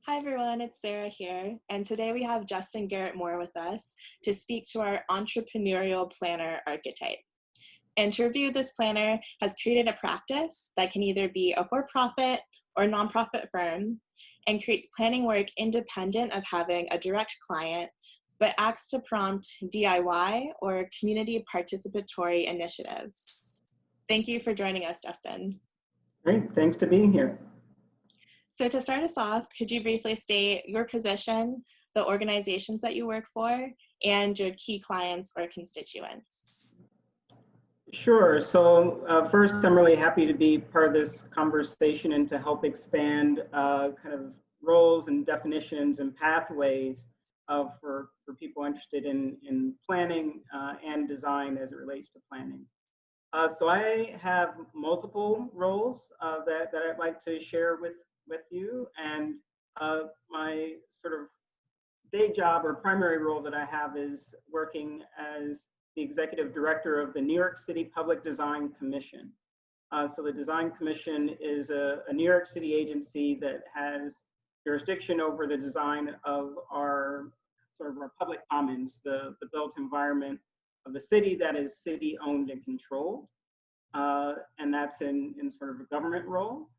Hi everyone, it's Sarah here, and today we have Justin Garrett Moore with us to speak to our entrepreneurial planner archetype. And to review, this planner has created a practice that can either be a for-profit or nonprofit firm and creates planning work independent of having a direct client, but acts to prompt DIY or community participatory initiatives. Thank you for joining us, Justin. Great, thanks to being here. So to start us off, could you briefly state your position, the organizations that you work for, and your key clients or constituents? Sure, so first I'm really happy to be part of this conversation and to help expand kind of roles and definitions and pathways for people interested in planning and design as it relates to planning. So I have multiple roles that I'd like to share with you, and my sort of day job or primary role that I have is working as the executive director of the New York City Public Design Commission. So the Design Commission is a New York City agency that has jurisdiction over the design of our public commons, the built environment of the city that is city owned and controlled. And that's in sort of a government role.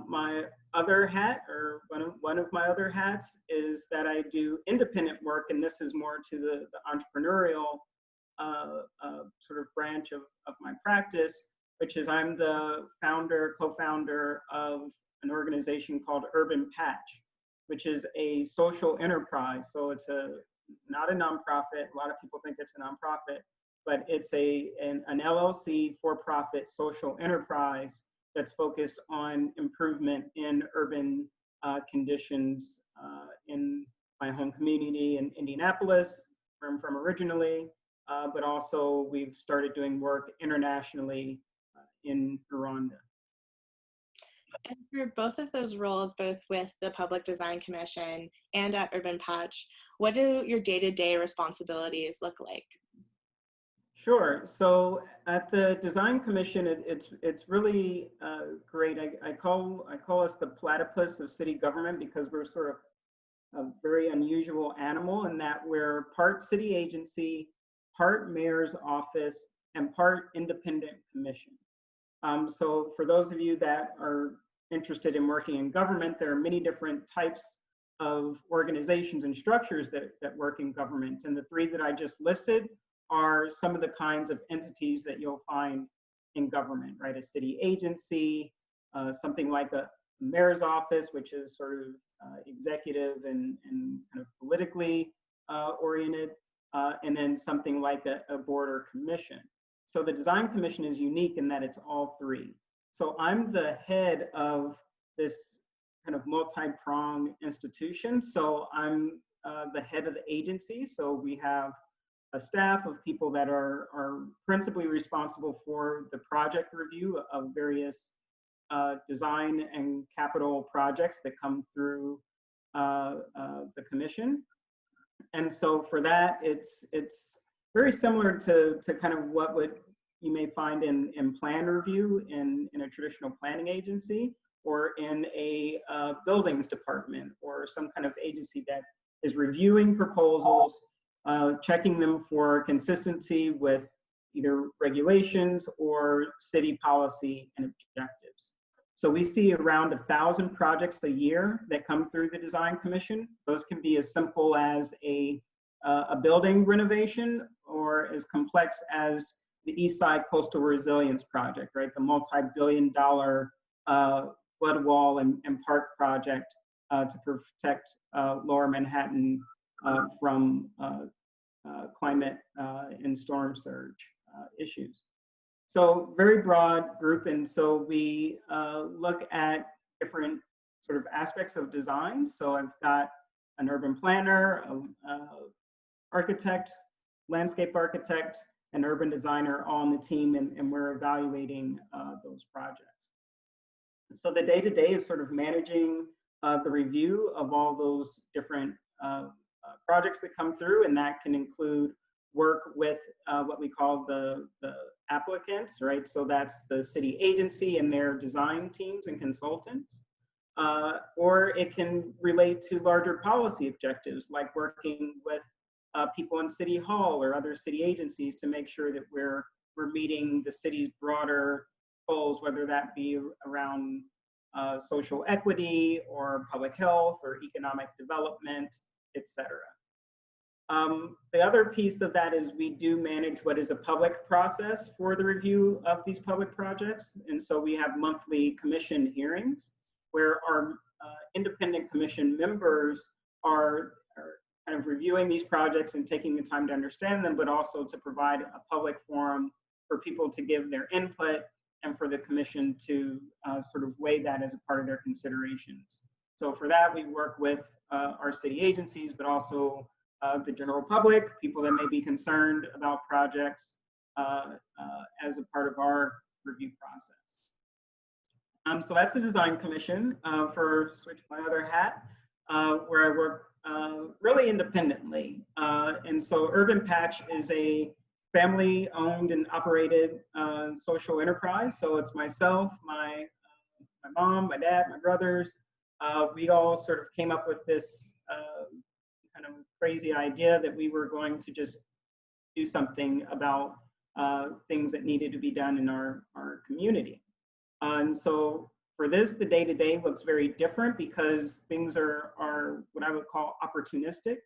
My other hat, or one of my other hats, is that I do independent work, and this is more to the entrepreneurial sort of branch of my practice, which is I'm the co-founder of an organization called Urban Patch, which is a social enterprise. So it's not a nonprofit. A lot of people think it's a nonprofit, but it's an LLC for-profit social enterprise that's focused on improvement in urban conditions in my home community in Indianapolis, where I'm from originally, but also we've started doing work internationally in Rwanda. And for both of those roles, both with the Public Design Commission and at Urban Patch, what do your day-to-day responsibilities look like? Sure. So at the Design Commission, it's really great. I call us the platypus of city government because we're sort of a very unusual animal in that we're part city agency, part mayor's office, and part independent commission. So for those of you that are interested in working in government, there are many different types of organizations and structures that work in government. And the three that I just listed are some of the kinds of entities that you'll find in government, right? A city agency, something like a mayor's office, which is sort of executive and kind of politically oriented, and then something like a board or commission. So the Design Commission is unique in that it's all three. So I'm the head of this kind of multi-pronged institution. So I'm the head of the agency. So we have a staff of people that are principally responsible for the project review of various design and capital projects that come through the commission. And so for that, it's very similar to kind of what you may find in plan review in a traditional planning agency, or in a buildings department, or some kind of agency that is reviewing proposals, checking them for consistency with either regulations or city policy and objectives. So we see around 1,000 projects a year that come through the Design Commission. Those can be as simple as a building renovation, or as complex as the East Side Coastal Resilience Project, right? The multi-billion-dollar flood wall and park project to protect Lower Manhattan from climate and storm surge issues. So very broad group, and so we look at different sort of aspects of design. So I've got an urban planner, architect, landscape architect, and urban designer all on the team, and we're evaluating those projects. So the day-to-day is sort of managing the review of all those different projects that come through, and that can include work with what we call the applicants, right? So that's the city agency and their design teams and consultants. or it can relate to larger policy objectives, like working with people in City Hall or other city agencies to make sure that we're meeting the city's broader goals, whether that be around social equity or public health or economic development, etc. The other piece of that is we do manage what is a public process for the review of these public projects. And so we have monthly commission hearings where our independent commission members are kind of reviewing these projects and taking the time to understand them, but also to provide a public forum for people to give their input and for the commission to sort of weigh that as a part of their considerations. So for that, we work with our city agencies, but also the general public, people that may be concerned about projects as a part of our review process. So that's the design commission. For switch my other hat, where I work really independently. And so Urban Patch is a family owned and operated social enterprise. So it's myself, my mom, my dad, my brothers. We all sort of came up with this kind of crazy idea that we were going to just do something about things that needed to be done in our community. And so for this, the day-to-day looks very different because things are what I would call opportunistic.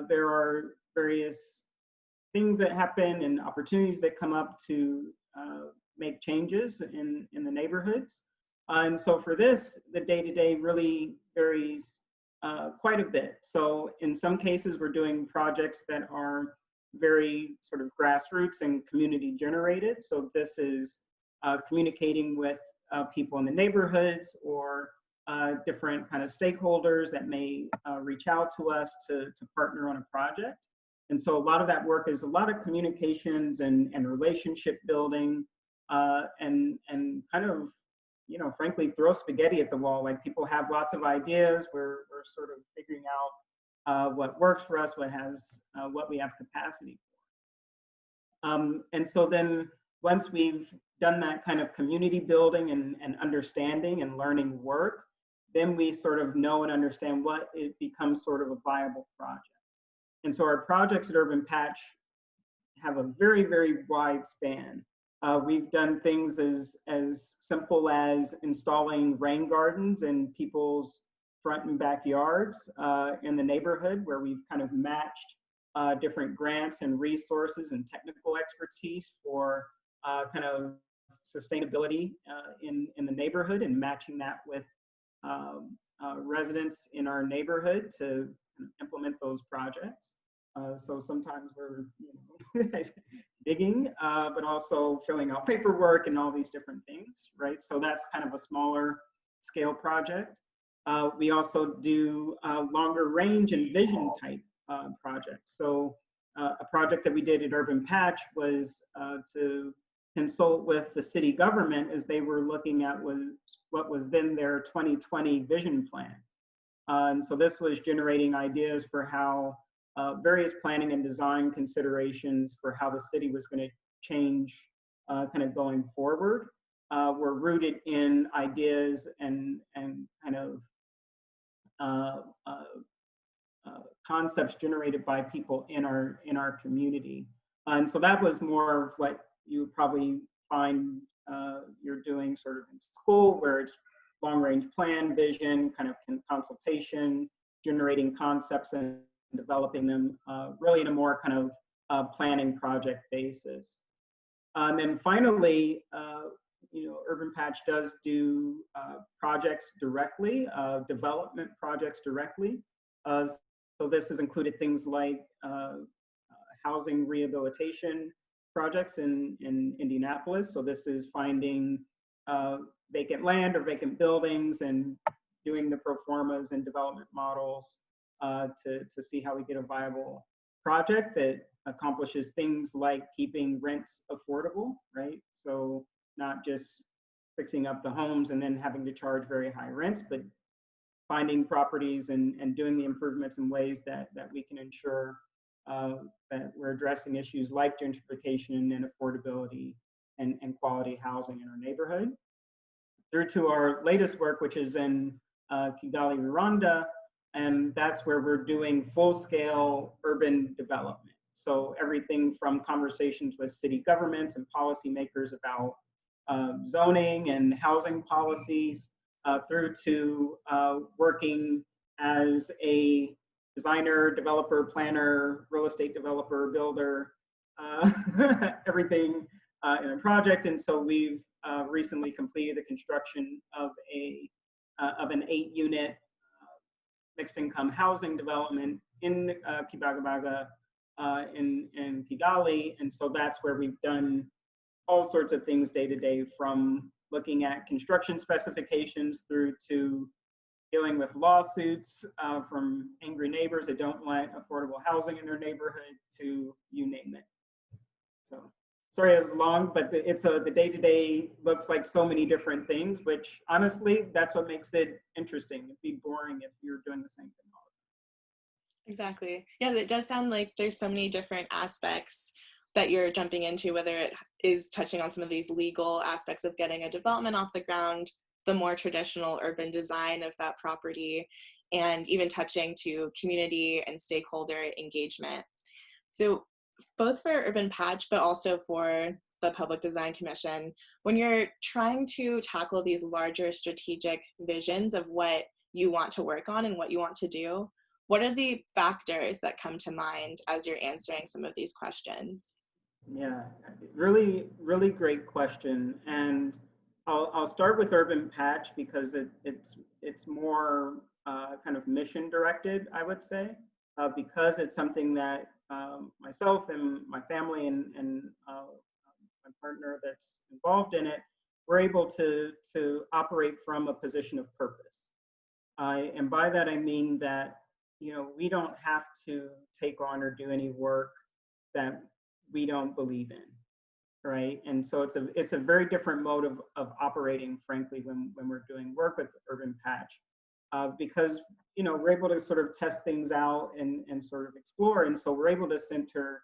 There are various things that happen and opportunities that come up to make changes in the neighborhoods. And so for this, the day-to-day really varies quite a bit. So in some cases, we're doing projects that are very sort of grassroots and community generated. So this is communicating with people in the neighborhoods or different kind of stakeholders that may reach out to us to partner on a project. And so a lot of that work is a lot of communications and relationship building and kind of, you know, frankly, throw spaghetti at the wall. Like people have lots of ideas. We're sort of figuring out what works for us, what we have capacity for. And so then once we've done that kind of community building and understanding and learning work, then we sort of know and understand what it becomes sort of a viable project. And so our projects at Urban Patch have a very, very wide span. We've done things as simple as installing rain gardens in people's front and backyards in the neighborhood, where we've kind of matched different grants and resources and technical expertise for kind of sustainability in the neighborhood and matching that with residents in our neighborhood to implement those projects. So sometimes we're digging, but also filling out paperwork and all these different things, right? So that's kind of a smaller scale project. We also do longer range and vision type projects. So a project that we did at Urban Patch was to consult with the city government as they were looking at what was then their 2020 vision plan. And so this was generating ideas for how various planning and design considerations for how the city was going to change kind of going forward were rooted in ideas and kind of concepts generated by people in our community. And so that was more of what you probably find you're doing sort of in school, where it's long range plan, vision, kind of consultation, generating concepts and developing them really in a more kind of planning project basis. And then finally, Urban Patch does do projects directly, development projects directly. So this has included things like housing rehabilitation projects in Indianapolis. So this is finding vacant land or vacant buildings and doing the pro formas and development models to see how we get a viable project that accomplishes things like keeping rents affordable, right? So not just fixing up the homes and then having to charge very high rents, but finding properties and doing the improvements in ways that we can ensure that we're addressing issues like gentrification and affordability and quality housing in our neighborhood. through to our latest work, which is in Kigali, Rwanda, and that's where we're doing full-scale urban development. So everything from conversations with city governments and policymakers about zoning and housing policies, through to working as a designer, developer, planner, real estate developer, builder, everything in a project. And so we've recently completed the construction of an 8-unit mixed income housing development in Kibagabaga in Kigali. And so that's where we've done all sorts of things day to day, from looking at construction specifications through to dealing with lawsuits from angry neighbors that don't want affordable housing in their neighborhood, to you name it. So sorry it was long, but the day-to-day looks like so many different things, which honestly, that's what makes it interesting. It'd be boring if you're doing the same thing all the time. Exactly. Yeah, it does sound like there's so many different aspects that you're jumping into, whether it is touching on some of these legal aspects of getting a development off the ground, the more traditional urban design of that property, and even touching to community and stakeholder engagement. So both for Urban Patch, but also for the Public Design Commission, when you're trying to tackle these larger strategic visions of what you want to work on and what you want to do, what are the factors that come to mind as you're answering some of these questions? Yeah, really, really great question. And I'll start with Urban Patch because it's more kind of mission directed, I would say, because it's something that myself and my family and my partner that's involved in it, we're able to operate from a position of purpose. And by that I mean that, you know, we don't have to take on or do any work that we don't believe in, right? And so it's a very different mode of operating, frankly, when we're doing work with Urban Patch, because, you know, we're able to sort of test things out and sort of explore. And so we're able to center,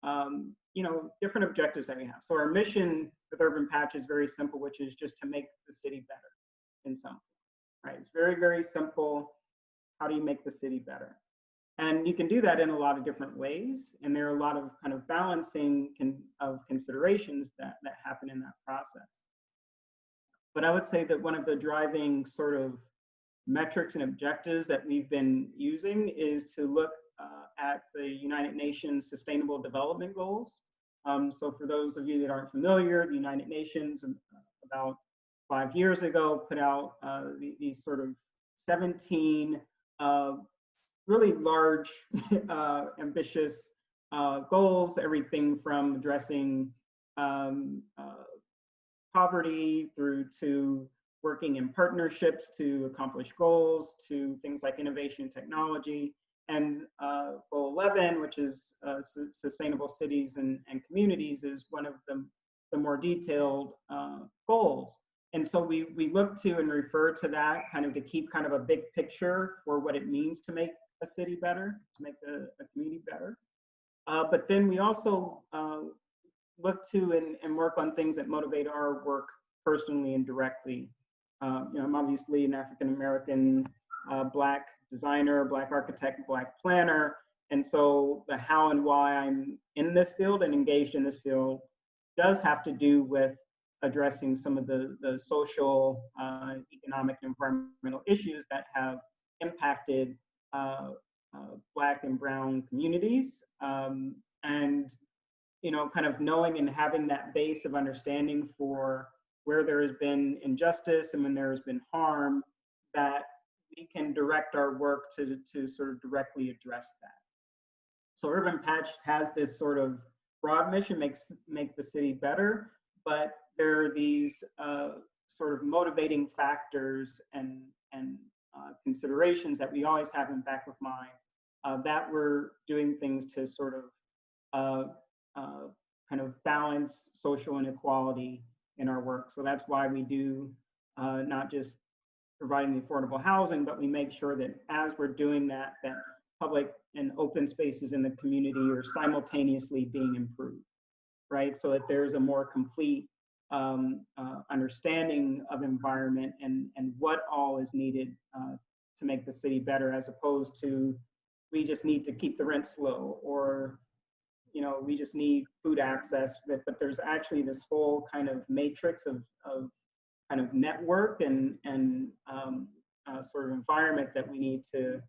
you know, different objectives that we have. So our mission with Urban Patch is very simple, which is just to make the city better in some form, right? It's very, very simple. How do you make the city better? And you can do that in a lot of different ways. And there are a lot of kind of balancing of considerations that happen in that process. But I would say that one of the driving sort of metrics and objectives that we've been using is to look at the United Nations Sustainable Development Goals. So for those of you that aren't familiar, the United Nations about 5 years ago put out these sort of 17 really large, ambitious goals, everything from addressing poverty through to working in partnerships to accomplish goals, to things like innovation and technology. And goal 11, which is sustainable cities and communities, is one of the more detailed goals. And so we look to and refer to that kind of to keep kind of a big picture for what it means to make a city better, to make a community better. But then we also look to and work on things that motivate our work personally and directly. You know, I'm obviously an African-American Black designer, Black architect, Black planner. And so the how and why I'm in this field and engaged in this field does have to do with addressing some of the social, economic, and environmental issues that have impacted Black and Brown communities. And, you know, kind of knowing and having that base of understanding for where there has been injustice and when there has been harm, that we can direct our work to sort of directly address that. So Urban Patch has this sort of broad mission, make the city better, but there are these sort of motivating factors and considerations that we always have in back of mind, that we're doing things to sort of kind of balance social inequality in our work. So that's why we do not just providing the affordable housing, but we make sure that as we're doing that, that public and open spaces in the community are simultaneously being improved, right? So that there's a more complete understanding of environment and what all is needed to make the city better, as opposed to we just need to keep the rents low, or we just need food access. But there's actually this whole kind of matrix of kind of network and sort of environment that we need to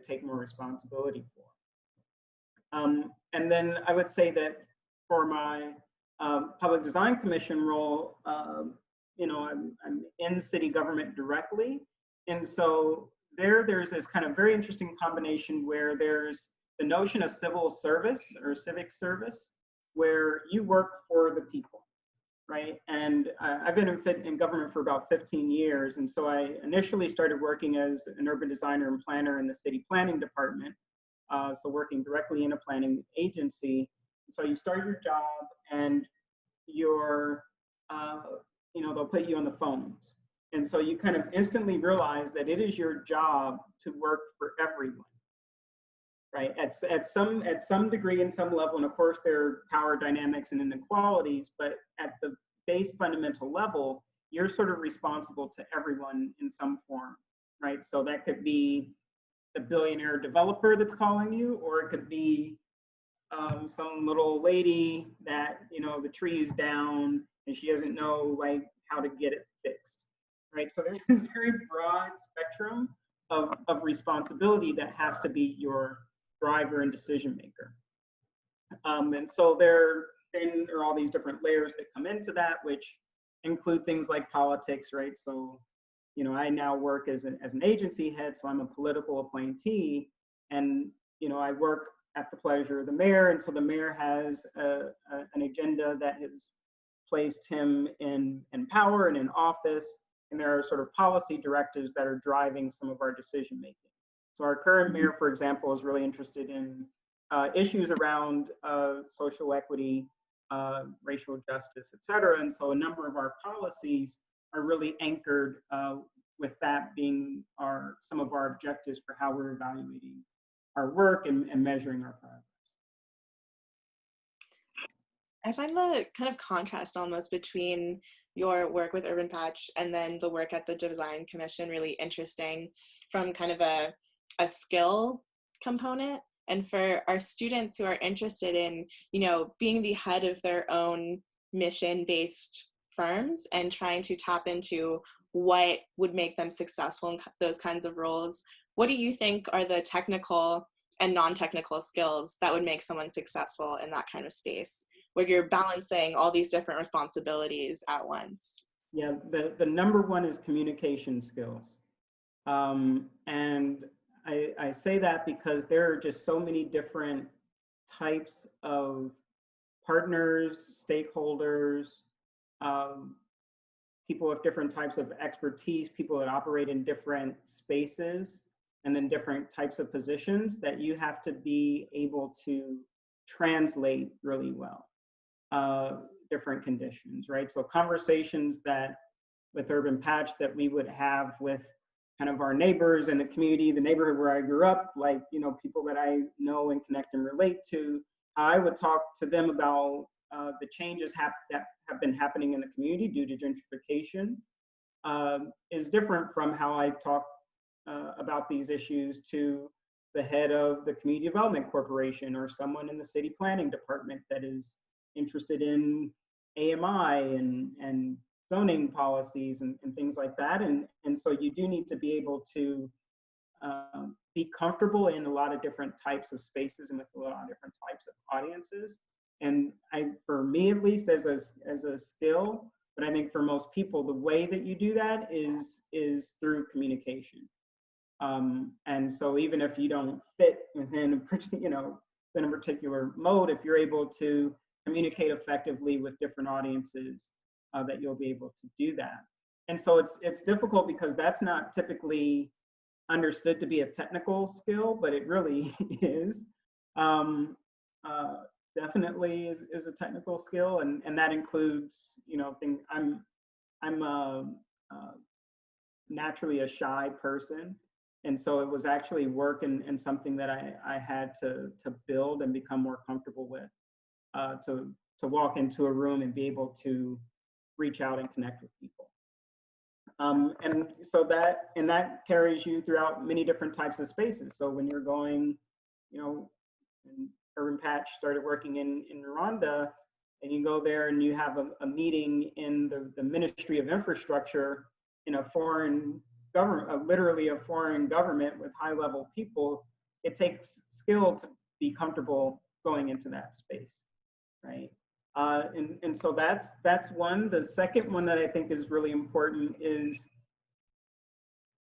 take more responsibility for. And then I would say that for my Public Design Commission role, I'm in city government directly. And so there's this kind of very interesting combination where there's the notion of civil service or civic service, where you work for the people, right? And I've been in government for about 15 years. And so I initially started working as an urban designer and planner in the city planning department. So working directly in a planning agency. So you start your job and you're, they'll put you on the phones. And so you kind of instantly realize that it is your job to work for everyone, right? At some degree and some level, and of course there are power dynamics and inequalities, but at the base fundamental level, you're sort of responsible to everyone in some form, right? So that could be the billionaire developer that's calling you, or it could be some little lady that, the tree is down and she doesn't know like how to get it fixed, right? So there's this very broad spectrum of responsibility that has to be your driver and decision maker. And so there are all these different layers that come into that, which include things like politics, right? So I now work as an agency head, so I'm a political appointee, and I work at the pleasure of the mayor, and so the mayor has an agenda that has placed him in power and in office, and there are sort of policy directives that are driving some of our decision making. So our current mayor, for example, is really interested in issues around social equity, racial justice, et cetera, and so a number of our policies are really anchored with that being some of our objectives for how we're evaluating our work and measuring our progress. I find the kind of contrast almost between your work with Urban Patch and then the work at the Design Commission really interesting from kind of a skill component. And for our students who are interested in, being the head of their own mission-based firms and trying to tap into what would make them successful in those kinds of roles, what do you think are the technical and non-technical skills that would make someone successful in that kind of space, where you're balancing all these different responsibilities at once? Yeah, the number one is communication skills. And I say that because there are just so many different types of partners, stakeholders, people with different types of expertise, people that operate in different spaces and in different types of positions that you have to be able to translate really well, different conditions, right? So conversations that with Urban Patch that we would have with kind of our neighbors in the community, the neighborhood where I grew up, like, people that I know and connect and relate to, I would talk to them about the changes that have been happening in the community due to gentrification, is different from how I talk about these issues to the head of the Community Development Corporation or someone in the city planning department that is interested in AMI and zoning policies and things like that. And so you do need to be able to be comfortable in a lot of different types of spaces and with a lot of different types of audiences. And for me at least, as a skill, but I think for most people, the way that you do that is through communication. And so even if you don't fit within a particular mode, if you're able to communicate effectively with different audiences, that you'll be able to do that. And so it's difficult because that's not typically understood to be a technical skill, but it really is. Definitely is a technical skill, and that includes, I'm naturally a shy person, and so it was actually work and something that I had to build and become more comfortable with, to walk into a room and be able to reach out and connect with people. And so that carries you throughout many different types of spaces. So when you're going, and Urban Patch started working in Rwanda, and you go there and you have a meeting in the Ministry of Infrastructure in a foreign government, literally a foreign government with high-level people, it takes skill to be comfortable going into that space, right? And so that's one. The second one that I think is really important is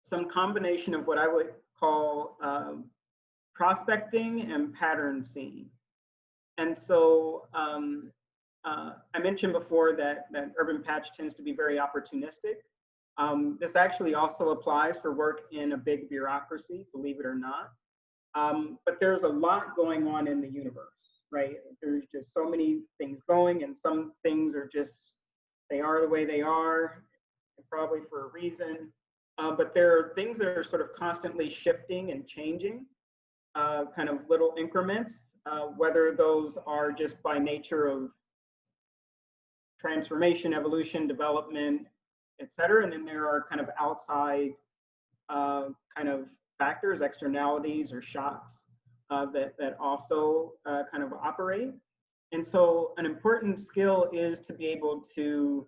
some combination of what I would call prospecting and pattern seeing. And so I mentioned before that Urban Patch tends to be very opportunistic. This actually also applies for work in a big bureaucracy, believe it or not. But there's a lot going on in the universe, right? There's just so many things going, and some things are just, they are the way they are, probably for a reason. But there are things that are sort of constantly shifting and changing, kind of little increments, whether those are just by nature of transformation, evolution, development, et cetera. And then there are kind of outside kind of factors, externalities or shocks that also kind of operate. And so an important skill is to be able to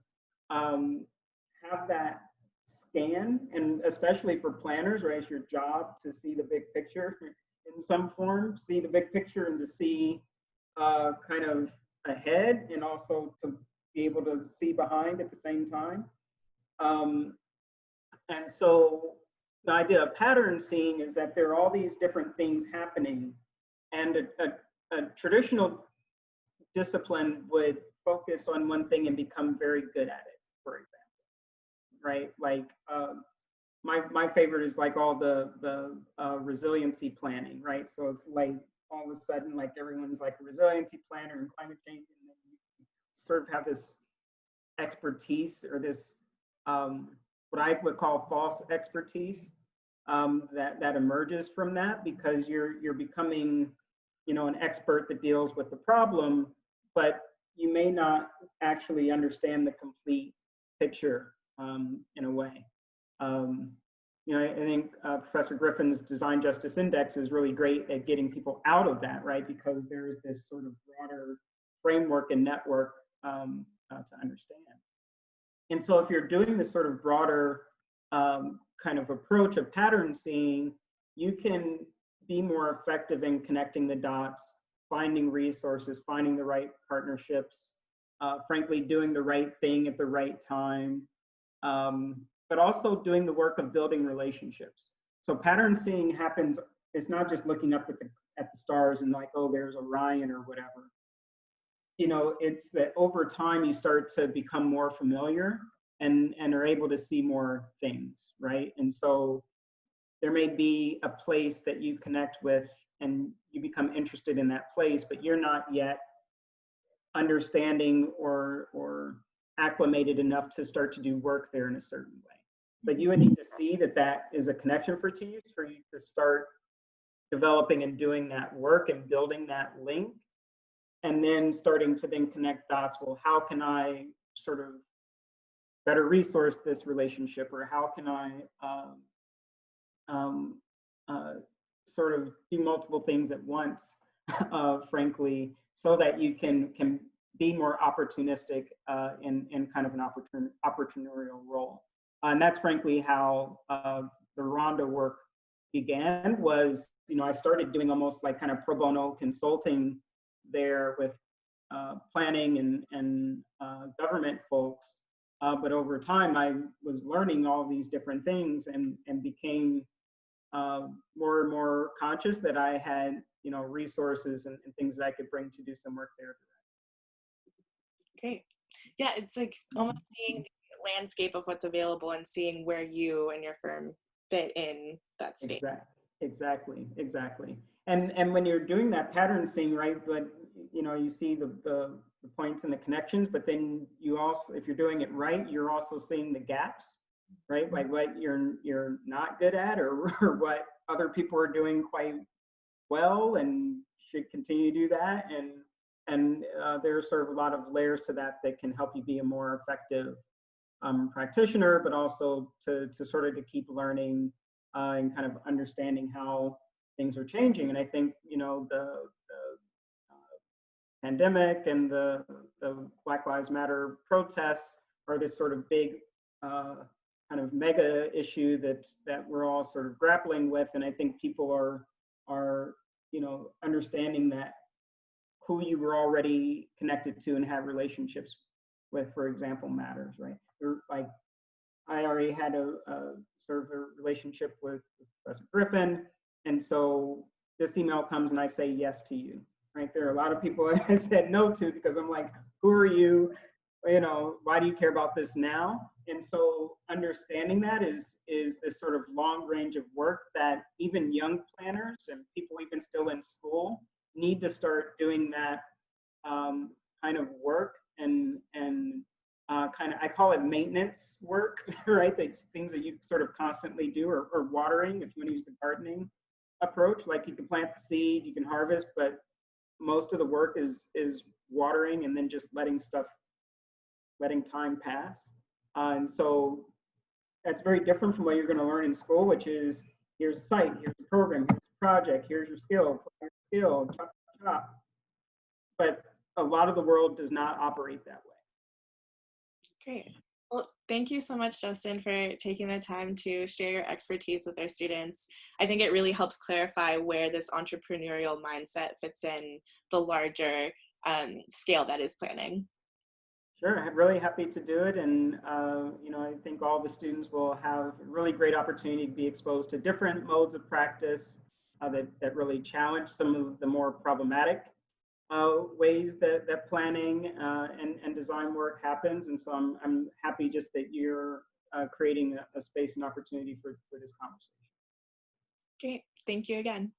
have that scan, and especially for planners, right? It's your job to see the big picture in some form, see the big picture and to see kind of ahead, and also to be able to see behind at the same time. And so the idea of pattern seeing is that there are all these different things happening, and a traditional discipline would focus on one thing and become very good at it, for example, right? Like my favorite is like all the resiliency planning, right? So it's like all of a sudden, like everyone's like a resiliency planner and climate change, and then you sort of have this expertise, or this what I would call false expertise that emerges from that, because you're becoming, an expert that deals with the problem, but you may not actually understand the complete picture in a way. I think Professor Griffin's Design Justice Index is really great at getting people out of that, right? Because there's this sort of broader framework and network to understand. And so if you're doing this sort of broader kind of approach of pattern seeing, you can be more effective in connecting the dots, finding resources, finding the right partnerships, frankly, doing the right thing at the right time, but also doing the work of building relationships. So pattern seeing happens, it's not just looking up at the stars and like, oh, there's Orion or whatever. It's that over time you start to become more familiar and are able to see more things, right? And so there may be a place that you connect with and you become interested in that place, but you're not yet understanding or acclimated enough to start to do work there in a certain way. But you would need to see that is a connection for you to start developing and doing that work and building that link, and then starting to then connect dots. Well, how can I sort of better resource this relationship, or how can I sort of do multiple things at once, frankly, so that you can be more opportunistic in kind of an entrepreneurial role. And that's frankly how the Rwanda work began. Was, I started doing almost like kind of pro bono consulting there with planning and government folks. But over time, I was learning all these different things and became more and more conscious that I had, resources and things that I could bring to do some work there. Great. Yeah, it's like almost seeing the landscape of what's available and seeing where you and your firm fit in that space. Exactly. And when you're doing that pattern seeing, right, but you see the points and the connections, but then you also, if you're doing it right, you're also seeing the gaps, right? Like what you're not good at, or what other people are doing quite well and should continue to do that. and there's sort of a lot of layers to that that can help you be a more effective practitioner, but also to sort of to keep learning and kind of understanding how things are changing. And I think, you know, the pandemic and the Black Lives Matter protests are this sort of big kind of mega issue that we're all sort of grappling with. And I think people are you know, understanding that who you were already connected to and have relationships with, for example, matters, right? Like I already had a sort of a relationship with Professor Griffin, and so this email comes and I say yes to you, right? There are a lot of people that I said no to because I'm like, who are you? You know, why do you care about this now? And so understanding that is this sort of long range of work that even young planners and people even still in school need to start doing that kind of work and kind of, I call it maintenance work, right? It's things that you sort of constantly do, or watering, if you want to use the gardening approach. Like you can plant the seed, you can harvest, but most of the work is watering and then just letting time pass. And so that's very different from what you're going to learn in school, which is here's a site, here's a program, here's a project, here's your skill, chop, chop, chop. But a lot of the world does not operate that way. Great. Well, thank you so much, Justin, for taking the time to share your expertise with our students. I think it really helps clarify where this entrepreneurial mindset fits in the larger scale that is planning. Sure, I'm really happy to do it. And, you know, I think all the students will have a really great opportunity to be exposed to different modes of practice that really challenge some of the more problematic ways that planning and design work happens. And so I'm happy just that you're creating a space and opportunity for this conversation. Great. Thank you again.